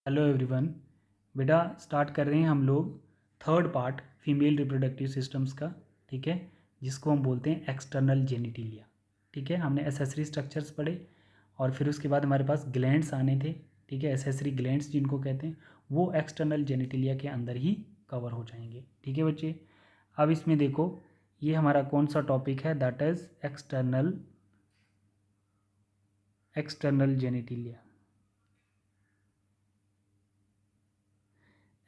Hello everyone. बेटा start कर रहे हैं हम लोग third part female reproductive systems का। ठीक है, जिसको हम बोलते हैं एक्सटर्नल जेनिटिलिया। ठीक है, हमने एसेसरी स्ट्रक्चर्स पढ़े और फिर उसके बाद हमारे पास ग्लैंड्स आने थे। ठीक है, एसेसरी ग्लैंड्स जिनको कहते हैं वो एक्सटर्नल जेनिटिलिया के अंदर ही कवर हो जाएंगे। ठीक है बच्चे, अब इसमें देखो ये हमारा कौन सा टॉपिक है, that is external genitalia.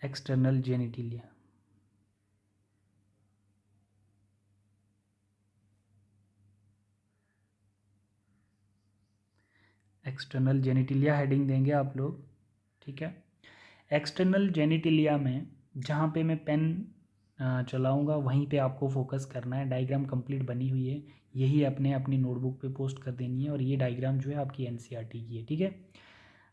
External genitalia external genitalia heading देंगे आप लोग। ठीक है, एक्सटर्नल जेनिटिलिया में जहाँ पे मैं पेन चलाऊँगा वहीं पे आपको फोकस करना है। डायग्राम कंप्लीट बनी हुई है, यही अपने अपनी नोटबुक पे पोस्ट कर देनी है और ये डायग्राम जो है आपकी एनसीईआरटी की है। ठीक है,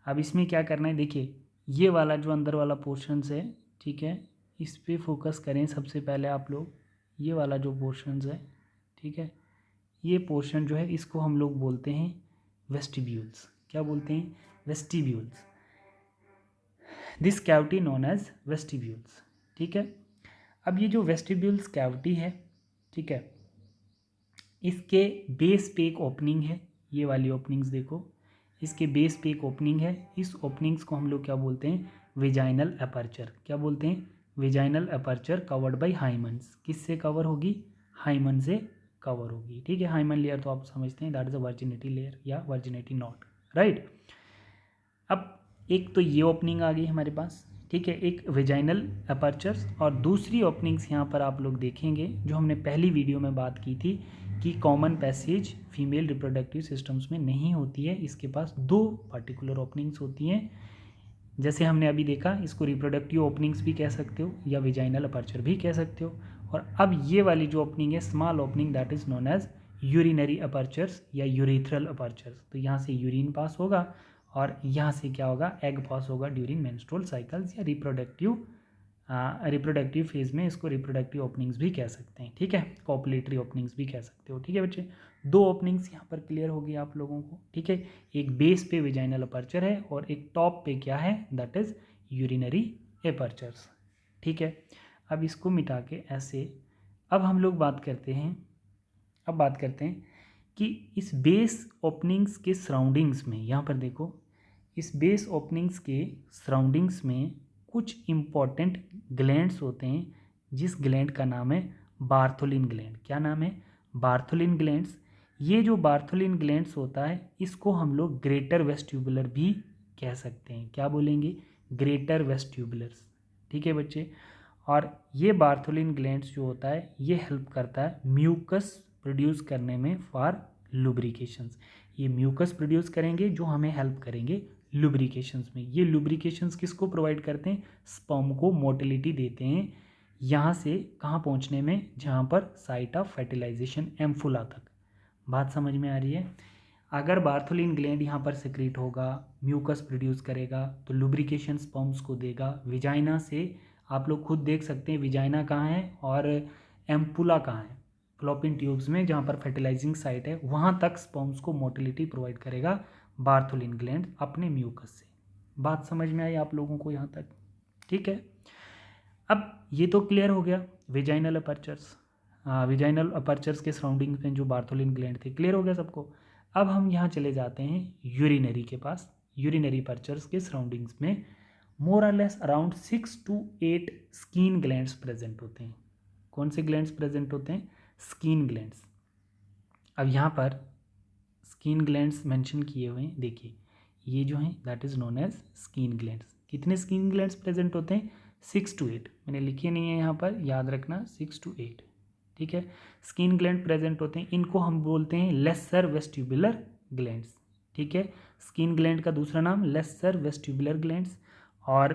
अब इसमें क्या करना है, देखिए ये वाला जो अंदर वाला पोर्शंस है, ठीक है, इस पर फोकस करें सबसे पहले आप लोग। ये वाला जो पोर्शंस है, ठीक है, ये पोर्शन जो है इसको हम लोग बोलते हैं वेस्टिब्यूल्स। क्या बोलते हैं? Vestibules. This cavity known as vestibules. ठीक है, अब ये जो वेस्टिब्यूल्स कैविटी है, ठीक है, इसके बेस पे एक ओपनिंग है। ये वाली ओपनिंग्स देखो, इसके बेस पे एक ओपनिंग है। इस ओपनिंग्स को हम लोग क्या बोलते हैं? Vaginal aperture. क्या बोलते हैं? Vaginal aperture covered by हाइमन्स। किससे कवर होगी? हाइमन से कवर होगी। ठीक है, हाइमन लेयर तो आप समझते हैं, that is a virginity layer या वर्जिनिटी नॉट, राइट। अब एक तो ये ओपनिंग आ गई हमारे पास, ठीक है, एक वेजाइनल अपर्चर्स, और दूसरी ओपनिंग्स यहाँ पर आप लोग देखेंगे जो हमने पहली वीडियो में बात की थी कि common passage female reproductive systems में नहीं होती है। इसके पास दो पार्टिकुलर ओपनिंग्स होती हैं। जैसे हमने अभी देखा, इसको रिप्रोडक्टिव ओपनिंग्स भी कह सकते हो या वेजाइनल अपर्चर भी कह सकते हो। और अब ये वाली जो ओपनिंग है, small opening, that is known as urinary apertures या यूरिथ्रल अपर्चर्स। तो यहाँ से यूरिन पास होगा और यहाँ से क्या होगा? एग पास होगा ड्यूरिंग मेंस्ट्रुअल साइकिल्स या रिप्रोडक्टिव फेज में इसको रिप्रोडक्टिव ओपनिंग्स भी कह सकते हैं। ठीक है, कॉपुलेटरी ओपनिंग्स भी कह सकते हो। ठीक है बच्चे, दो ओपनिंग्स यहाँ पर क्लियर होगी आप लोगों को। ठीक है, एक बेस पे वेजाइनल अपर्चर है और एक टॉप पे क्या है? That is urinary apertures. ठीक है, अब इसको मिटा के ऐसे, अब हम लोग बात करते हैं कि इस बेस ओपनिंग्स के सराउंडिंग्स में, यहाँ पर देखो, इस बेस ओपनिंग्स के सराउंडिंग्स में कुछ इम्पॉर्टेंट ग्लैंड्स होते हैं, जिस ग्लैंड का नाम है बार्थोलिन ग्लैंड। क्या नाम है? Bartholin glands. ये जो बार्थोलिन ग्लैंड्स होता है, इसको हम लोग ग्रेटर वेस्ट्यूबुलर भी कह सकते हैं। क्या बोलेंगे? ग्रेटर वेस्ट्यूबुलर्स। ठीक है बच्चे, और ये बार्थोलिन ग्लैंड्स जो होता है ये हेल्प करता है म्यूकस प्रोड्यूस करने में फॉर लुब्रिकेशंस। ये म्यूकस प्रोड्यूस करेंगे जो हमें हेल्प करेंगे लुब्रिकेशंस में। ये लुब्रिकेशंस किसको प्रोवाइड करते हैं? स्पर्म को मोटिलिटी देते हैं यहाँ से कहाँ पहुँचने में? जहाँ पर साइट ऑफ फर्टिलाइजेशन, एम्फुला तक। बात समझ में आ रही है? अगर बार्थोलिन ग्लैंड यहाँ पर सिक्रीट होगा, म्यूकस प्रोड्यूस करेगा, तो लुब्रिकेशन स्पर्म्स को देगा। विजाइना से आप लोग खुद देख सकते हैं विजाइना कहाँ है और एम्पुला कहाँ है। फ्लोपिन ट्यूब्स में जहाँ पर फर्टिलाइजिंग साइट है वहाँ तक स्पर्म्स को मोटिलिटी प्रोवाइड करेगा बार्थोलिन ग्लैंड अपने म्यूकस से। बात समझ में आई आप लोगों को यहाँ तक? ठीक है, अब ये तो क्लियर हो गया विजाइनल अपर्चर्स। विजाइनल अपर्चर्स के सराउंडिंग में जो बार्थोलिन ग्लैंड थे, क्लियर हो गया सबको। अब हम यहाँ चले जाते हैं यूरिनरी के पास। यूरिनरी अपर्चर्स के सराउंडिंग्स में मोर और less around 6 to 8 skin glands present होते हैं। कौन से ग्लैंड्स प्रेजेंट होते हैं? Skin glands. अब यहाँ पर स्किन ग्लैंड्स मेंशन किए हुए हैं, देखिए ये जो हैं that is known as skin glands. कितने स्किन ग्लैंड्स प्रेजेंट होते हैं? 6 to 8। मैंने लिखे नहीं है यहाँ पर, याद रखना 6 to 8। ठीक है, स्किन ग्लैंड प्रेजेंट होते हैं, इनको हम बोलते हैं लेसर वेस्टिबुलर ग्लैंड्स। ठीक है, स्किन ग्लैंड का दूसरा नाम लेसर वेस्टिबुलर ग्लैंड्स और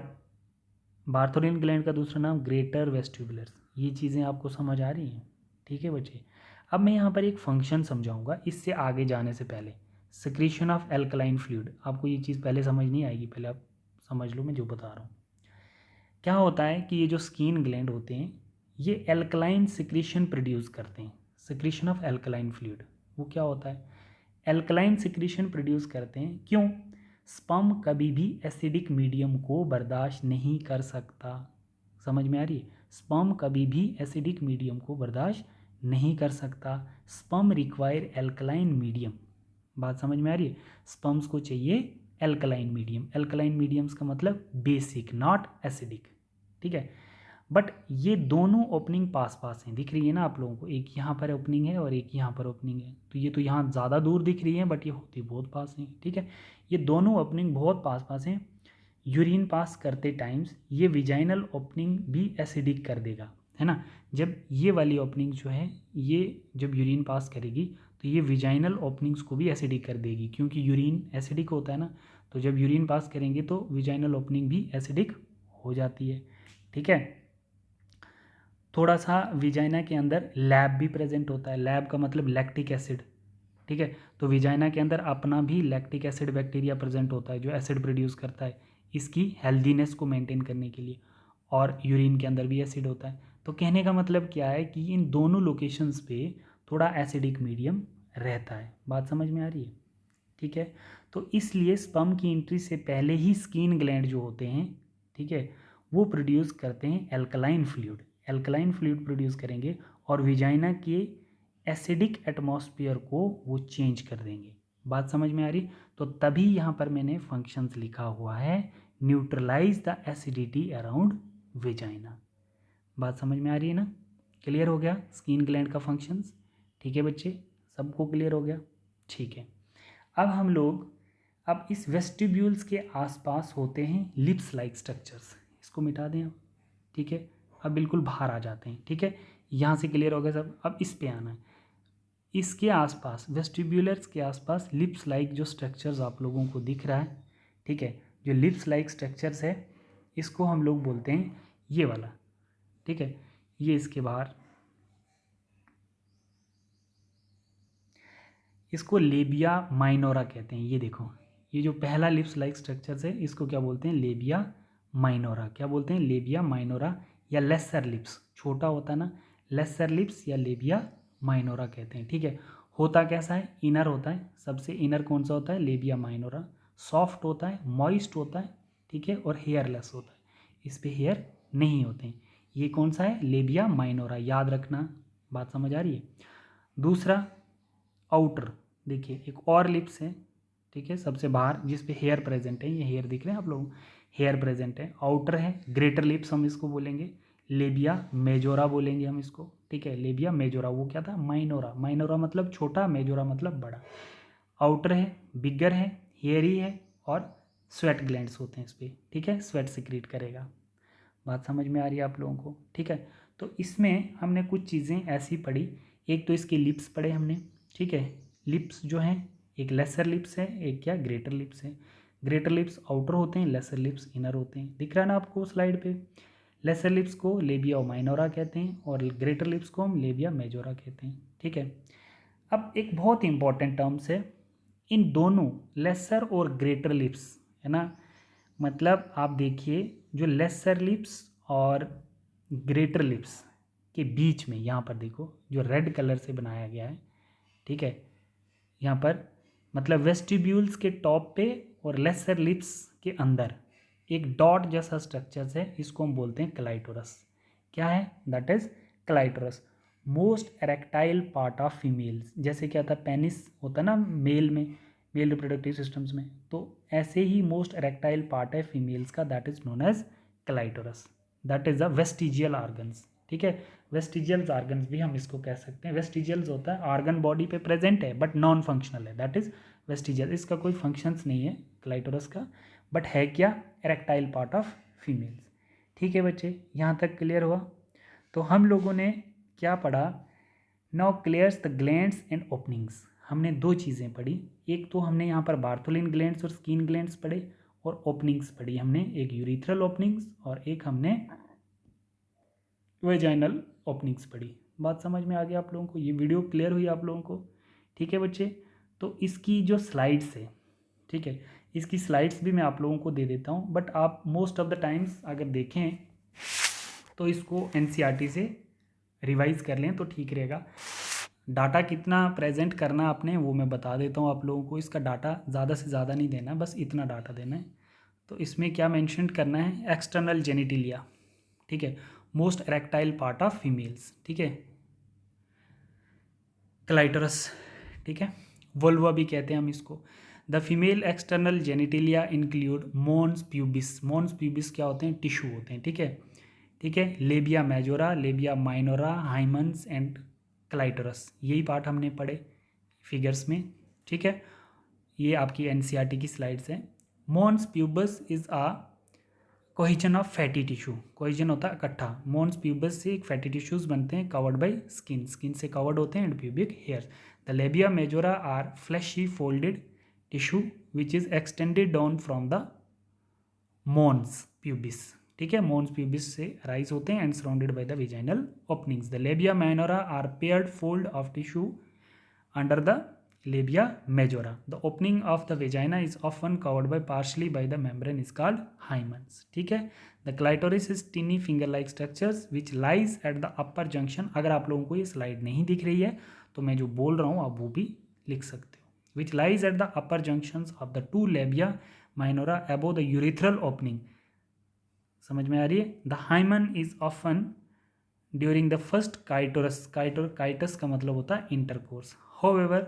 बार्थोलिन ग्लैंड का दूसरा नाम ग्रेटर वेस्टिबुलर्स। ये चीज़ें आपको समझ आ रही हैं? ठीक है बच्चे, अब मैं यहाँ पर एक फंक्शन समझाऊंगा इससे आगे जाने से पहले। सिक्रीशन ऑफ एल्कलाइन फ्लूइड, आपको ये चीज़ पहले समझ नहीं आएगी, पहले आप समझ लो मैं जो बता रहा हूँ। क्या होता है कि ये जो स्किन ग्लैंड होते हैं ये एल्कलाइन सिक्रीशन प्रोड्यूस करते हैं। सिक्रीशन ऑफ एल्कलाइन फ्लूइड, वो क्या होता है? एल्कलाइन सिक्रीशन प्रोड्यूस करते हैं। क्यों? स्पर्म कभी भी एसिडिक मीडियम को बर्दाश्त नहीं कर सकता। समझ में आ रही है? स्पर्म कभी भी एसिडिक मीडियम को बर्दाश्त नहीं कर सकता। Sperm require alkaline medium. बात समझ में आ रही है? स्पर्म्स को चाहिए एल्कलाइन मीडियम। एल्कलाइन मीडियम्स का मतलब बेसिक, नॉट एसिडिक। ठीक है, बट ये दोनों ओपनिंग पास पास हैं, दिख रही है ना आप लोगों को? एक यहाँ पर ओपनिंग है और एक यहाँ पर ओपनिंग है। तो ये तो यहाँ ज़्यादा दूर दिख रही है, बट ये होती बहुत पास हैं। ठीक है, ये दोनों ओपनिंग बहुत पास पास हैं। यूरिन पास करते टाइम्स ये विजाइनल ओपनिंग भी एसिडिक कर देगा, है ना? जब ये वाली ओपनिंग जो है, ये जब यूरिन पास करेगी तो ये विजाइनल ओपनिंग्स को भी एसिडिक कर देगी, क्योंकि यूरिन एसिडिक होता है ना। तो जब यूरिन पास करेंगे तो विजाइनल ओपनिंग भी एसिडिक हो जाती है। ठीक है, थोड़ा सा विजाइना के अंदर लैब भी प्रेजेंट होता है। लैब का मतलब लैक्टिक एसिड। ठीक है, तो विजाइना के अंदर अपना भी लैक्टिक एसिड बैक्टीरिया प्रेजेंट होता है जो एसिड प्रोड्यूस करता है इसकी हेल्दीनेस को मेंटेन करने के लिए। और यूरिन के अंदर भी एसिड होता है। तो कहने का मतलब क्या है कि इन दोनों लोकेशंस पे थोड़ा एसिडिक मीडियम रहता है। बात समझ में आ रही है? ठीक है, तो इसलिए स्पर्म की एंट्री से पहले ही स्किन ग्लैंड जो होते हैं, ठीक है, वो प्रोड्यूस करते हैं alkaline fluid. Alkaline fluid produce करेंगे और विजाइना के एसिडिक एटमॉस्फेयर को वो चेंज कर देंगे। बात समझ में आ रही? तो तभी यहाँ पर मैंने फंक्शंस लिखा हुआ है, neutralise the acidity around vagina. बात समझ में आ रही है ना? क्लियर हो गया स्किन ग्लैंड का फंक्शंस? ठीक है बच्चे, सबको क्लियर हो गया? ठीक है, अब हम लोग अब इस वेस्टिब्यूल्स के आसपास होते हैं लिप्स लाइक स्ट्रक्चर्स। इसको मिटा दें अब। ठीक है, अब बिल्कुल बाहर आ जाते हैं। ठीक है, यहाँ से क्लियर हो गया सब। अब इस पे आना है। इसके आसपास, वेस्टिब्यूलर्स के आसपास लिप्स लाइक जो स्ट्रक्चर्स आप लोगों को दिख रहा है, ठीक है, जो लिप्स लाइक स्ट्रक्चर्स है, इसको हम लोग बोलते हैं ये वाला। ठीक है, ये इसके बाहर, इसको लेबिया माइनोरा कहते हैं। ये देखो, ये जो पहला लिप्स लाइक स्ट्रक्चर्स है, इसको क्या बोलते हैं? Labia minora. क्या बोलते हैं? लेबिया माइनोरा या लेसर लिप्स। छोटा होता है ना, लेसर लिप्स या लेबिया माइनोरा कहते हैं। ठीक है, होता कैसा है? इनर होता है। सबसे इनर कौन सा होता है? Labia minora. सॉफ्ट होता है, मॉइस्ट होता है, ठीक है, और हेयरलेस होता है। इस पे हेयर नहीं होते हैं। ये कौन सा है? लेबिया माइनोरा, याद रखना। बात समझ आ रही है? दूसरा, आउटर, देखिए एक और लिप्स है, ठीक है, सबसे बाहर, जिस पे हेयर प्रेजेंट है। ये हेयर दिख रहे हैं आप लोग, हेयर प्रेजेंट है। आउटर है, ग्रेटर लिप्स हम इसको बोलेंगे। लेबिया मेजोरा बोलेंगे हम इसको। ठीक है, लेबिया मेजोरा। वो क्या था? माइनोरा। माइनोरा मतलब छोटा, मेजोरा मतलब बड़ा। आउटर है, बिगर है, हेयरी है, और स्वेट ग्लैंड्स होते हैं इस पर। ठीक है, स्वेट सिक्रीट करेगा। बात समझ में आ रही है आप लोगों को? ठीक है, तो इसमें हमने कुछ चीज़ें ऐसी पढ़ी। एक तो इसके लिप्स पढ़े हमने। ठीक है, लिप्स जो हैं, एक लेसर लिप्स है, एक क्या? ग्रेटर लिप्स है। ग्रेटर लिप्स आउटर होते हैं, लेसर लिप्स इनर होते हैं। दिख रहा है ना आपको स्लाइड पे? लेसर लिप्स को लेबिया माइनोरा कहते हैं और ग्रेटर लिप्स को हम लेबिया मेजोरा कहते हैं। ठीक है, अब एक बहुत इंपॉर्टेंट टर्म्स है, इन दोनों लेसर और ग्रेटर लिप्स, है ना, मतलब आप देखिए, जो लेसर लिप्स और ग्रेटर लिप्स के बीच में, यहाँ पर देखो, जो रेड कलर से बनाया गया है, ठीक है, यहाँ पर मतलब वेस्टिब्यूल्स के टॉप पे और लेसर लिप्स के अंदर एक डॉट जैसा स्ट्रक्चर्स है, इसको हम बोलते हैं क्लाइटोरस। क्या है? That is clitoris, most erectile part of females. जैसे क्या था? पेनिस होता है ना मेल में, मेल रिप्रोडक्टिव सिस्टम्स में, तो ऐसे ही मोस्ट एरेक्टाइल पार्ट है फीमेल्स का, that is known as clitoris. That is the vestigial organs. ठीक है, वेस्टिजियल्स ऑर्गन्स भी हम इसको कह सकते हैं। वेस्टिजियल्स होता है ऑर्गन बॉडी पे प्रेजेंट है बट नॉन फंक्शनल है, दैट इज वेस्टिजियल। इसका कोई फंक्शंस नहीं है क्लाइटोरस का, बट है क्या? Erectile part of females. ठीक है बच्चे, यहाँ तक क्लियर हुआ? तो हम लोगों ने क्या पढ़ा? Now clears the glands and openings. हमने दो चीज़ें पढ़ी। एक तो हमने यहाँ पर बार्थोलिन ग्लैंड्स और स्किन ग्लैंड्स पढ़े, और ओपनिंग्स पढ़ी हमने, एक यूरिथ्रल ओपनिंग्स और एक हमने वेजाइनल ओपनिंग्स पढ़ी। बात समझ में आ गया आप लोगों को? ये वीडियो क्लियर हुई आप लोगों को? ठीक है बच्चे, तो इसकी जो स्लाइड्स है, ठीक है, इसकी स्लाइड्स भी मैं आप लोगों को दे देता हूँ, बट आप मोस्ट ऑफ द टाइम्स अगर देखें तो इसको एनसीईआरटी से रिवाइज कर लें तो ठीक रहेगा। डाटा कितना प्रेजेंट करना आपने वो मैं बता देता हूँ आप लोगों को। इसका डाटा ज़्यादा से ज़्यादा नहीं देना, बस इतना डाटा देना है। तो इसमें क्या मेंशन करना है, एक्सटर्नल जेनिटिलिया, ठीक है, most erectile part of females, ठीक है, क्लाइटोरस, ठीक है, वल्वा भी कहते हैं हम इसको। The female external genitalia include mons pubis. Mons pubis क्या होते हैं, टिश्यू होते हैं, ठीक है, ठीक है, labia majora, labia minora, hymens and clitoris, यही पार्ट हमने पढ़े फिगर्स में, ठीक है। ये आपकी एनसीईआरटी की स्लाइड्स हैं। Mons pubis is a cohesion of fatty tissue, cohesion होता है इकट्ठा, मॉन्स प्यूबस से एक फैटी टिश्यूज बनते हैं कवर्ड बाय स्किन, स्किन से कवर्ड होते हैं and pubic hair. The labia majora are fleshy folded tissue which is extended down from the mons pubis, ठीक है, मॉन्स प्यूबिस से राइज होते हैं and surrounded by the vaginal openings. The labia minora are paired fold of tissue under the labia majora. The opening of the vagina is often covered by partially by the membrane is called hymens, ठीक है। The clitoris is tiny finger like structures which lies at the upper junction। अगर आप लोगों को ये slide नहीं दिख रही है तो मैं जो बोल रहा हूँ आप वो भी लिख सकते हो। Which lies at the upper junctions of the two labia minora above the urethral opening। समझ में आ रही है। The hymen is often during the first काइटोरस, काइटस का मतलब होता है intercourse. However,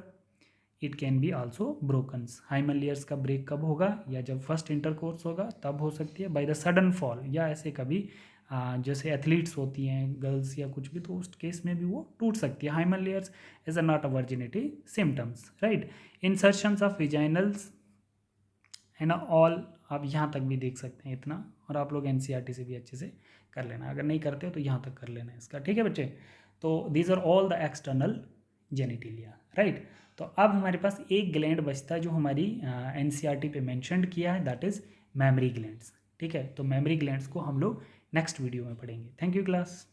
it can be also broken। Hymen layers का break कब होगा, या जब फर्स्ट इंटरकोर्स होगा तब हो सकती है, बाय द सडन फॉल, या ऐसे कभी जैसे एथलीट्स होती हैं गर्ल्स या कुछ भी, तो उस केस में भी वो टूट सकती है। Hymen layers is a not a virginity symptoms, right. Insertions of vaginals है ना, ऑल आप यहाँ तक भी देख सकते हैं इतना, और आप लोग एनसीईआरटी से भी अच्छे से कर लेना, अगर नहीं करते हो तो यहाँ तक कर लेना है इसका, ठीक है बच्चे। तो these are all the external genitalia, right. तो अब हमारे पास एक ग्लैंड बचता है जो हमारी एनसीईआरटी पे मेंशन्ड किया है, दैट इज मेमरी ग्लैंड्स, ठीक है। तो मेमरी ग्लैंड्स को हम लोग नेक्स्ट वीडियो में पढ़ेंगे। Thank you class.